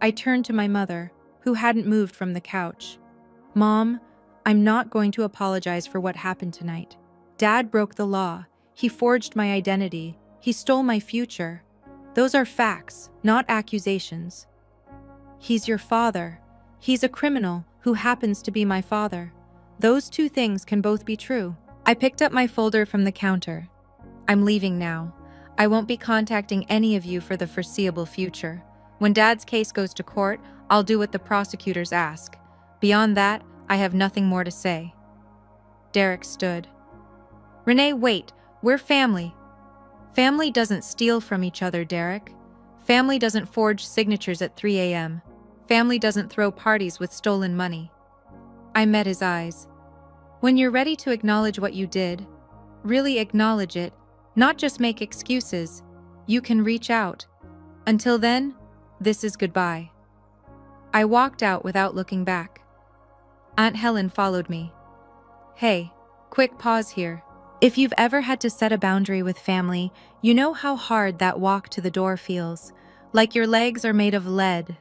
I turned to my mother, who hadn't moved from the couch. Mom, I'm not going to apologize for what happened tonight. Dad broke the law. He forged my identity. He stole my future. Those are facts, not accusations. He's your father. He's a criminal who happens to be my father. Those 2 things can both be true. I picked up my folder from the counter. I'm leaving now. I won't be contacting any of you for the foreseeable future. When Dad's case goes to court, I'll do what the prosecutors ask. Beyond that, I have nothing more to say. Derek stood. Renee, wait. We're family. Family doesn't steal from each other, Derek. Family doesn't forge signatures at 3 a.m. Family doesn't throw parties with stolen money. I met his eyes. When you're ready to acknowledge what you did, really acknowledge it, not just make excuses, you can reach out. Until then, this is goodbye. I walked out without looking back. Aunt Helen followed me. Hey, quick pause here. If you've ever had to set a boundary with family, you know how hard that walk to the door feels. Like your legs are made of lead.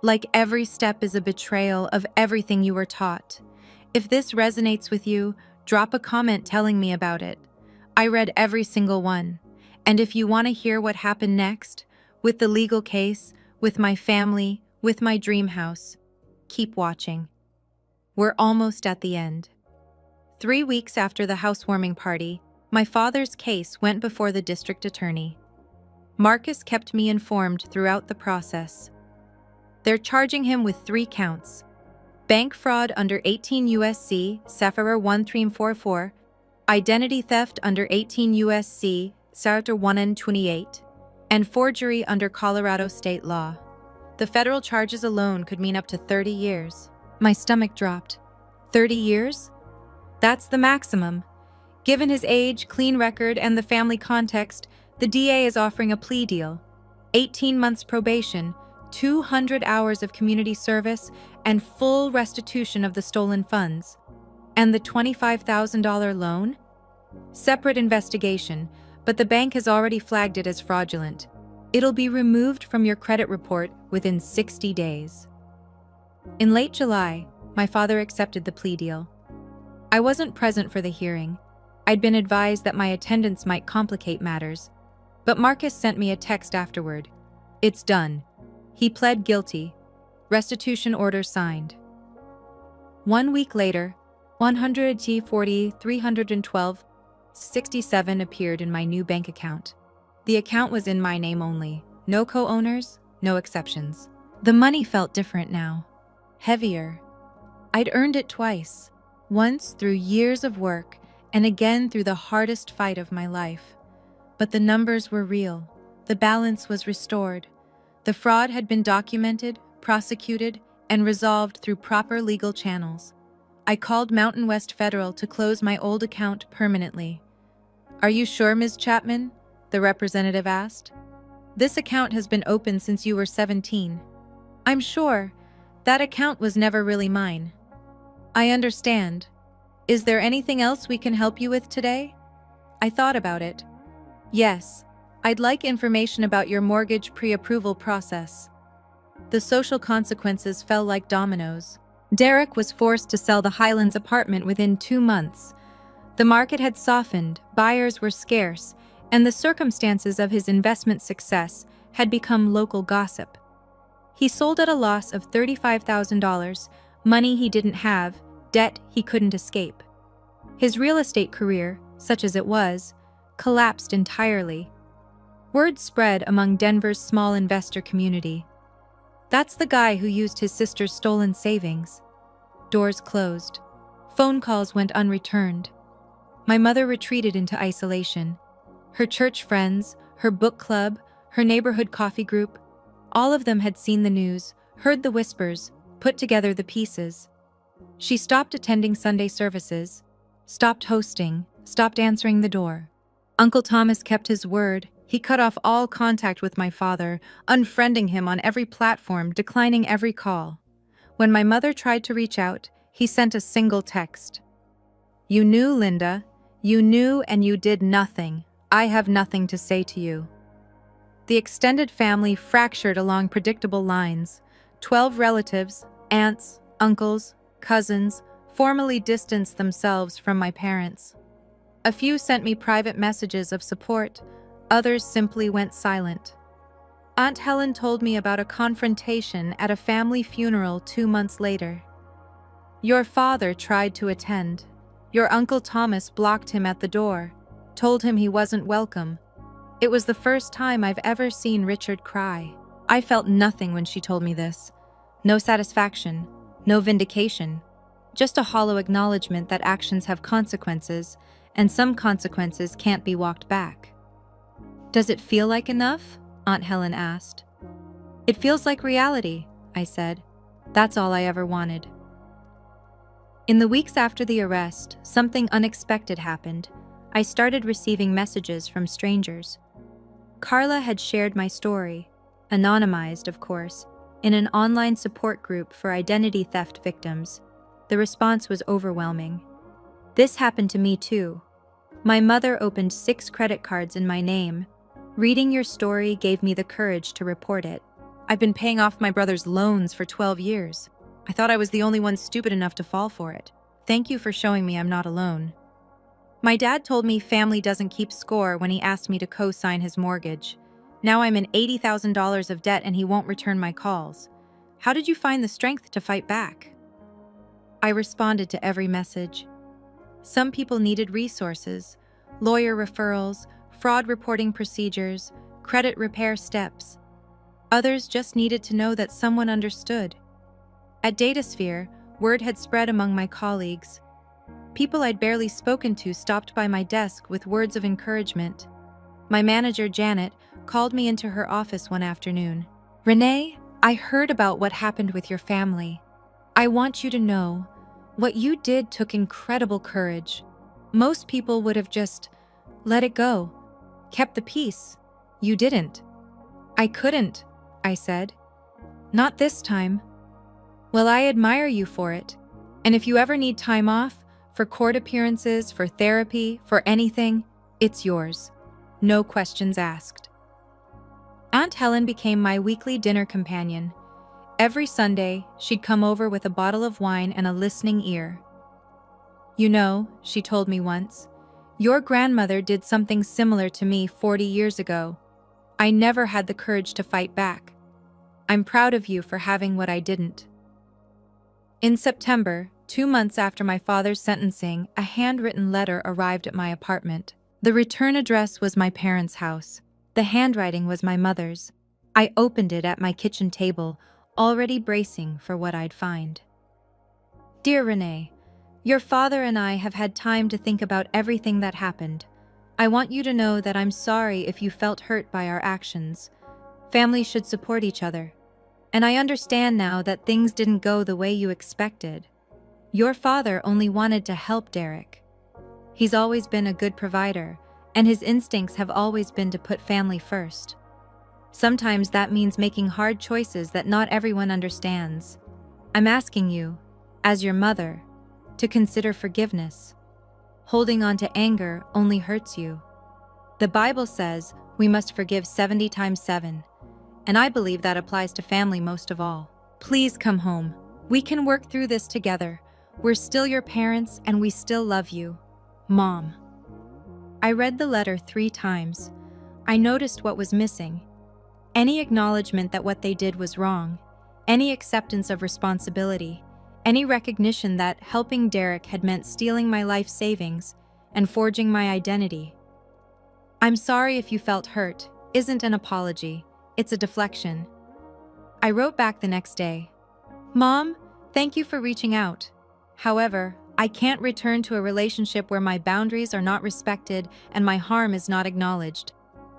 Like every step is a betrayal of everything you were taught. If this resonates with you, drop a comment telling me about it. I read every single one. And if you want to hear what happened next, with the legal case, with my family, with my dream house, keep watching. We're almost at the end. 3 weeks after the housewarming party, my father's case went before the district attorney. Marcus kept me informed throughout the process. They're charging him with 3 counts: bank fraud under 18 U.S.C. Sephora 1344, identity theft under 18 U.S.C. Sartor 1N28, and forgery under Colorado state law. The federal charges alone could mean up to 30 years. My stomach dropped. 30 years? That's the maximum. Given his age, clean record, and the family context, the DA is offering a plea deal. 18 months probation, 200 hours of community service, and full restitution of the stolen funds. And the $25,000 loan? Separate investigation, but the bank has already flagged it as fraudulent. It'll be removed from your credit report within 60 days. In late July, my father accepted the plea deal. I wasn't present for the hearing. I'd been advised that my attendance might complicate matters, but Marcus sent me a text afterward. It's done. He pled guilty. Restitution order signed. 1 week later, 140,312.67 appeared in my new bank account. The account was in my name only. No co-owners, no exceptions. The money felt different now. Heavier. I'd earned it twice. Once through years of work, and again through the hardest fight of my life. But the numbers were real. The balance was restored. The fraud had been documented, prosecuted, and resolved through proper legal channels. I called Mountain West Federal to close my old account permanently. "Are you sure, Ms. Chapman?" the representative asked. "This account has been open since you were 17. "I'm sure. That account was never really mine." "I understand. Is there anything else we can help you with today?" I thought about it. "Yes, I'd like information about your mortgage pre-approval process." The social consequences fell like dominoes. Derek was forced to sell the Highlands apartment within 2 months. The market had softened, buyers were scarce, and the circumstances of his investment success had become local gossip. He sold at a loss of $35,000, money he didn't have, debt he couldn't escape. His real estate career, such as it was, collapsed entirely. Word spread among Denver's small investor community. "That's the guy who used his sister's stolen savings." Doors closed. Phone calls went unreturned. My mother retreated into isolation. Her church friends, her book club, her neighborhood coffee group, all of them had seen the news, heard the whispers, put together the pieces. She stopped attending Sunday services, stopped hosting, stopped answering the door. Uncle Thomas kept his word. He cut off all contact with my father, unfriending him on every platform, declining every call. When my mother tried to reach out, he sent a single text. "You knew, Linda. You knew and you did nothing. I have nothing to say to you." The extended family fractured along predictable lines. 12 relatives, aunts, uncles, cousins, formally distanced themselves from my parents. A few sent me private messages of support, others simply went silent. Aunt Helen told me about a confrontation at a family funeral 2 months later. "Your father tried to attend. Your Uncle Thomas blocked him at the door, told him he wasn't welcome. It was the first time I've ever seen Richard cry." I felt nothing when she told me this. No satisfaction, no vindication, just a hollow acknowledgement that actions have consequences, and some consequences can't be walked back. "Does it feel like enough?" Aunt Helen asked. "It feels like reality," I said. "That's all I ever wanted." In the weeks after the arrest, something unexpected happened. I started receiving messages from strangers. Carla had shared my story, anonymized, of course, in an online support group for identity theft victims. The response was overwhelming. "This happened to me too. My mother opened 6 credit cards in my name. Reading your story gave me the courage to report it. I've been paying off my brother's loans for 12 years. I thought I was the only one stupid enough to fall for it. Thank you for showing me I'm not alone." My dad told me family doesn't keep score when he asked me to co-sign his mortgage. Now I'm in $80,000 of debt and he won't return my calls. How did you find the strength to fight back? I responded to every message. Some people needed resources, lawyer referrals, fraud reporting procedures, credit repair steps. Others just needed to know that someone understood. At Datasphere, Word had spread among my colleagues. People I'd barely spoken to stopped by my desk with words of encouragement. My manager, Janet, called me into her office one afternoon. "Renee, I heard about what happened with your family. I want you to know, what you did took incredible courage. Most people would have just let it go, kept the peace. You didn't." "I couldn't," I said. "Not this time." "Well, I admire you for it. And if you ever need time off, for court appearances, for therapy, for anything, it's yours. No questions asked." Aunt Helen became my weekly dinner companion. Every Sunday, she'd come over with a bottle of wine and a listening ear. "You know," she told me once, "your grandmother did something similar to me 40 years ago. I never had the courage to fight back. I'm proud of you for having what I didn't." In September, 2 months after my father's sentencing, a handwritten letter arrived at my apartment. The return address was my parents' house. The handwriting was my mother's. I opened it at my kitchen table, already bracing for what I'd find. "Dear Renee, your father and I have had time to think about everything that happened. I want you to know that I'm sorry if you felt hurt by our actions. Families should support each other. And I understand now that things didn't go the way you expected. Your father only wanted to help Derek. He's always been a good provider, and his instincts have always been to put family first. Sometimes that means making hard choices that not everyone understands. I'm asking you, as your mother, to consider forgiveness. Holding on to anger only hurts you. The Bible says we must forgive 70 times 7, and I believe that applies to family most of all. Please come home. We can work through this together. We're still your parents, and we still love you. Mom." I read the letter 3 times. I noticed what was missing. Any acknowledgement that what they did was wrong, any acceptance of responsibility, any recognition that helping Derek had meant stealing my life savings and forging my identity. "I'm sorry if you felt hurt" isn't an apology, it's a deflection. I wrote back the next day. "Mom, thank you for reaching out. However, I can't return to a relationship where my boundaries are not respected and my harm is not acknowledged.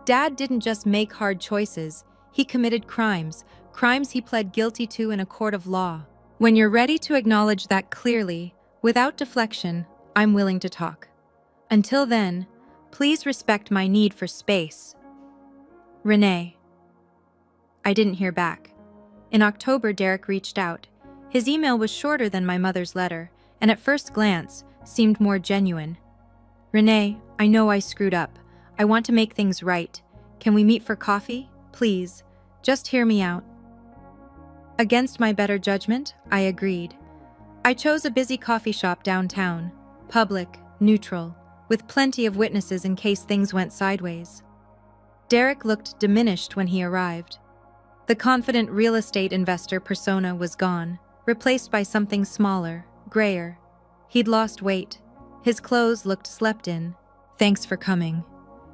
Dad didn't just make hard choices, he committed crimes he pled guilty to in a court of law. When you're ready to acknowledge that clearly, without deflection, I'm willing to talk. Until then, please respect my need for space. Renee." I didn't hear back. In October, Derek reached out. His email was shorter than my mother's letter, and at first glance, seemed more genuine. "Renee, I know I screwed up. I want to make things right. Can we meet for coffee? Please, just hear me out." Against my better judgment, I agreed. I chose a busy coffee shop downtown, public, neutral, with plenty of witnesses in case things went sideways. Derek looked diminished when he arrived. The confident real estate investor persona was gone, replaced by something smaller, grayer. He'd lost weight. His clothes looked slept in. "Thanks for coming."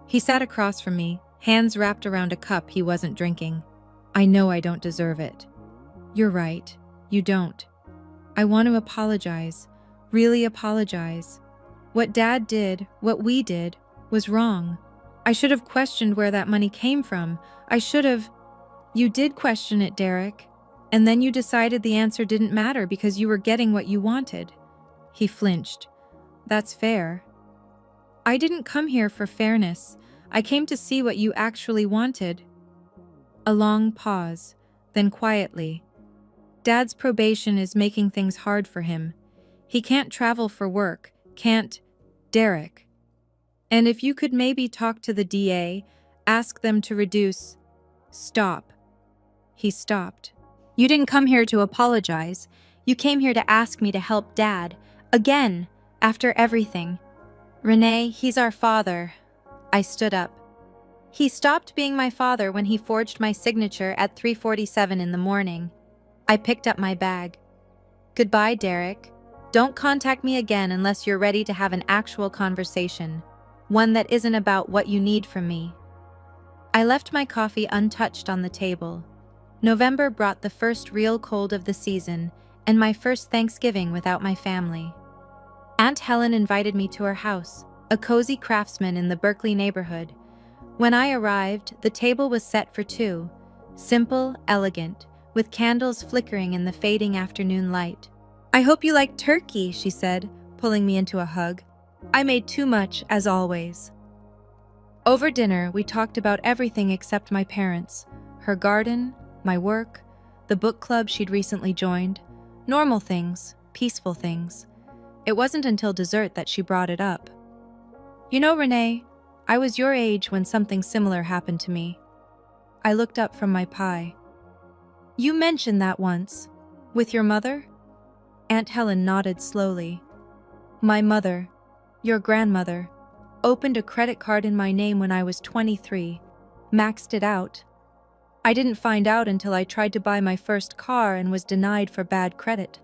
He sat across from me, hands wrapped around a cup he wasn't drinking. "I know I don't deserve it." "You're right, you don't. I want to apologize, really apologize. What Dad did, what we did, was wrong. I should have questioned where that money came from. I should have..." "You did question it, Derek. And then you decided the answer didn't matter because you were getting what you wanted." He flinched. "That's fair." "I didn't come here for fairness. I came to see what you actually wanted." A long pause, then quietly. "Dad's probation is making things hard for him. He can't travel for work, can't, Derek. And if you could maybe talk to the DA, ask them to reduce..." "Stop." He stopped. "You didn't come here to apologize. You came here to ask me to help Dad. Again, after everything. Renee, he's our father." I stood up. "He stopped being my father when he forged my signature at 3:47 in the morning." I picked up my bag. "Goodbye, Derek. Don't contact me again unless you're ready to have an actual conversation. One that isn't about what you need from me." I left my coffee untouched on the table. November brought the first real cold of the season, and my first Thanksgiving without my family. Aunt Helen invited me to her house, a cozy craftsman in the Berkeley neighborhood. When I arrived, the table was set for two, simple, elegant, with candles flickering in the fading afternoon light. "I hope you like turkey," she said, pulling me into a hug. "I made too much, as always." Over dinner, we talked about everything except my parents, her garden, my work, the book club she'd recently joined. Normal things, peaceful things. It wasn't until dessert that she brought it up. "You know, Renee, I was your age when something similar happened to me." I looked up from my pie. "You mentioned that once. With your mother?" Aunt Helen nodded slowly. "My mother, your grandmother, opened a credit card in my name when I was 23, maxed it out. I didn't find out until I tried to buy my first car and was denied for bad credit."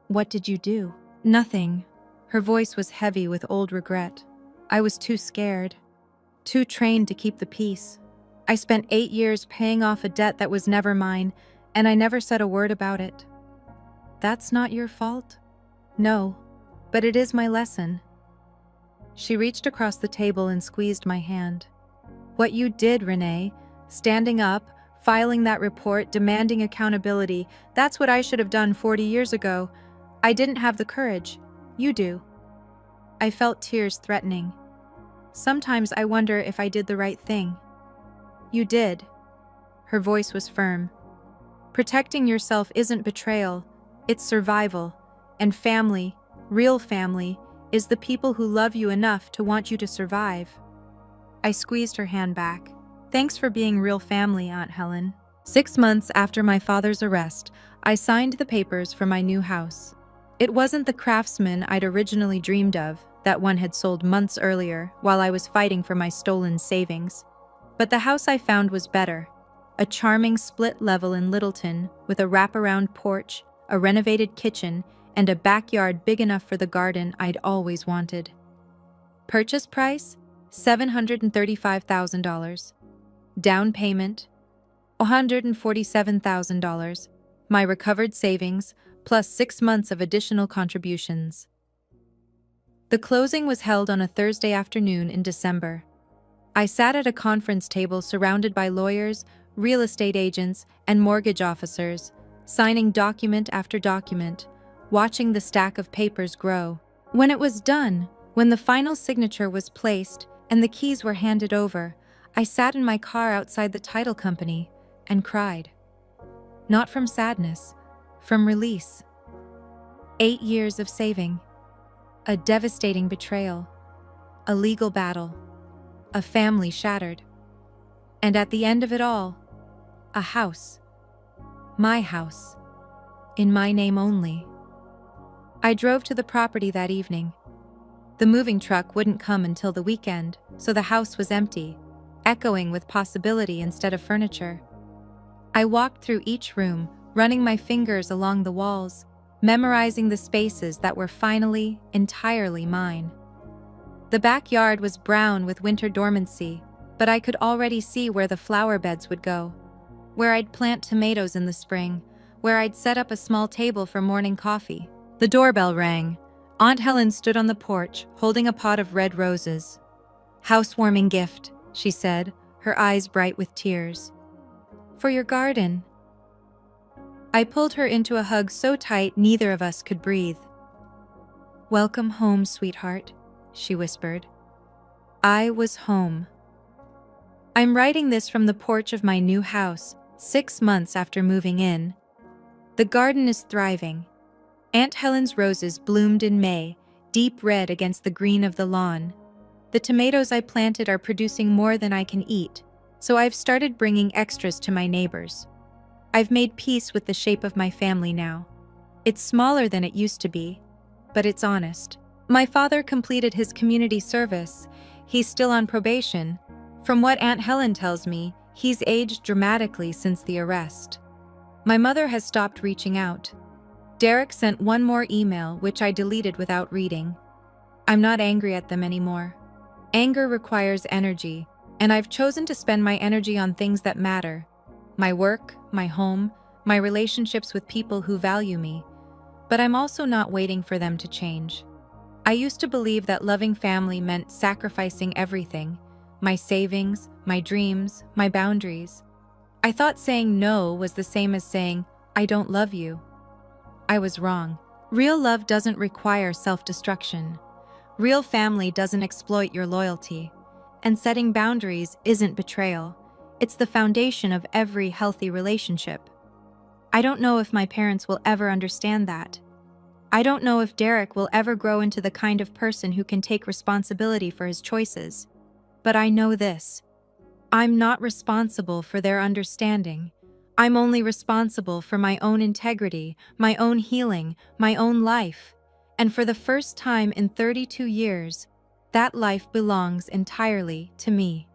"What did you do?" "Nothing." Her voice was heavy with old regret. "I was too scared, too trained to keep the peace. I spent 8 years paying off a debt that was never mine, and I never said a word about it." "That's not your fault?" "No, but it is my lesson." She reached across the table and squeezed my hand. "What you did, Renee, standing up, filing that report, demanding accountability, that's what I should have done 40 years ago. I didn't have the courage. You do." I felt tears threatening. "Sometimes I wonder if I did the right thing." "You did." Her voice was firm. "Protecting yourself isn't betrayal, it's survival. And family, real family, is the people who love you enough to want you to survive." I squeezed her hand back. "Thanks for being real family, Aunt Helen." 6 months after my father's arrest, I signed the papers for my new house. It wasn't the craftsman I'd originally dreamed of, that one had sold months earlier while I was fighting for my stolen savings. But the house I found was better. A charming split level in Littleton with a wraparound porch, a renovated kitchen, and a backyard big enough for the garden I'd always wanted. Purchase price? $735,000. Down payment? $147,000. My recovered savings, plus 6 months of additional contributions. The closing was held on a Thursday afternoon in December. I sat at a conference table surrounded by lawyers, real estate agents, and mortgage officers, signing document after document, watching the stack of papers grow. When it was done, when the final signature was placed and the keys were handed over, I sat in my car outside the title company and cried. Not from sadness, from release. 8 years of saving. A devastating betrayal. A legal battle. A family shattered. And at the end of it all, a house. My house. In my name only. I drove to the property that evening. The moving truck wouldn't come until the weekend, so the house was empty, echoing with possibility instead of furniture. I walked through each room, running my fingers along the walls, memorizing the spaces that were finally, entirely mine. The backyard was brown with winter dormancy, but I could already see where the flower beds would go, where I'd plant tomatoes in the spring, where I'd set up a small table for morning coffee. The doorbell rang. Aunt Helen stood on the porch, holding a pot of red roses. "Housewarming gift," she said, her eyes bright with tears. "For your garden." I pulled her into a hug so tight neither of us could breathe. "Welcome home, sweetheart," she whispered. I was home. I'm writing this from the porch of my new house, 6 months after moving in. The garden is thriving. Aunt Helen's roses bloomed in May, deep red against the green of the lawn. The tomatoes I planted are producing more than I can eat, so I've started bringing extras to my neighbors. I've made peace with the shape of my family now. It's smaller than it used to be, but it's honest. My father completed his community service. He's still on probation. From what Aunt Helen tells me, he's aged dramatically since the arrest. My mother has stopped reaching out. Derek sent one more email, which I deleted without reading. I'm not angry at them anymore. Anger requires energy, and I've chosen to spend my energy on things that matter. My work, my home, my relationships with people who value me, but I'm also not waiting for them to change. I used to believe that loving family meant sacrificing everything: my savings, my dreams, my boundaries. I thought saying no was the same as saying, I don't love you. I was wrong. Real love doesn't require self-destruction. Real family doesn't exploit your loyalty. And setting boundaries isn't betrayal. It's the foundation of every healthy relationship. I don't know if my parents will ever understand that. I don't know if Derek will ever grow into the kind of person who can take responsibility for his choices. But I know this: I'm not responsible for their understanding. I'm only responsible for my own integrity, my own healing, my own life. And for the first time in 32 years, that life belongs entirely to me.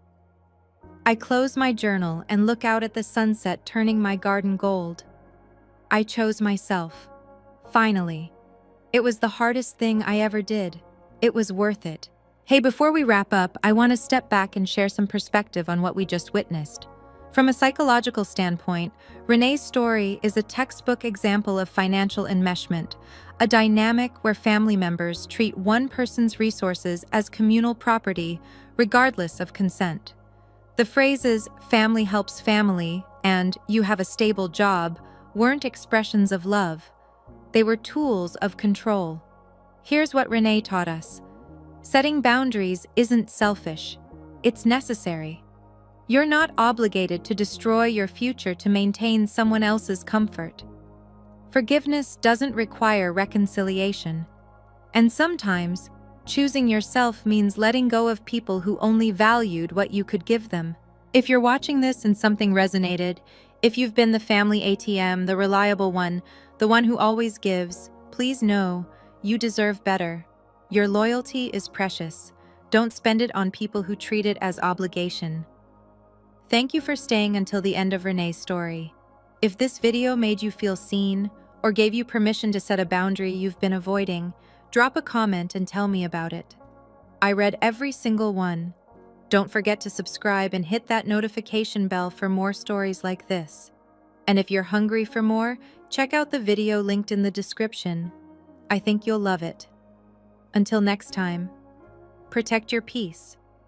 I close my journal and look out at the sunset turning my garden gold. I chose myself. Finally. It was the hardest thing I ever did. It was worth it. Hey, before we wrap up, I want to step back and share some perspective on what we just witnessed. From a psychological standpoint, Renee's story is a textbook example of financial enmeshment, a dynamic where family members treat one person's resources as communal property, regardless of consent. The phrases "family helps family" and "you have a stable job" weren't expressions of love. They were tools of control. Here's what Renee taught us: setting boundaries isn't selfish, it's necessary. You're not obligated to destroy your future to maintain someone else's comfort. Forgiveness doesn't require reconciliation. And sometimes, choosing yourself means letting go of people who only valued what you could give them. If you're watching this and something resonated, if you've been the family ATM, the reliable one, the one who always gives, please know you deserve better. Your loyalty is precious. Don't spend it on people who treat it as obligation. Thank you for staying until the end of Renee's story. If this video made you feel seen or gave you permission to set a boundary you've been avoiding, drop a comment and tell me about it. I read every single one. Don't forget to subscribe and hit that notification bell for more stories like this. And if you're hungry for more, check out the video linked in the description. I think you'll love it. Until next time, protect your peace.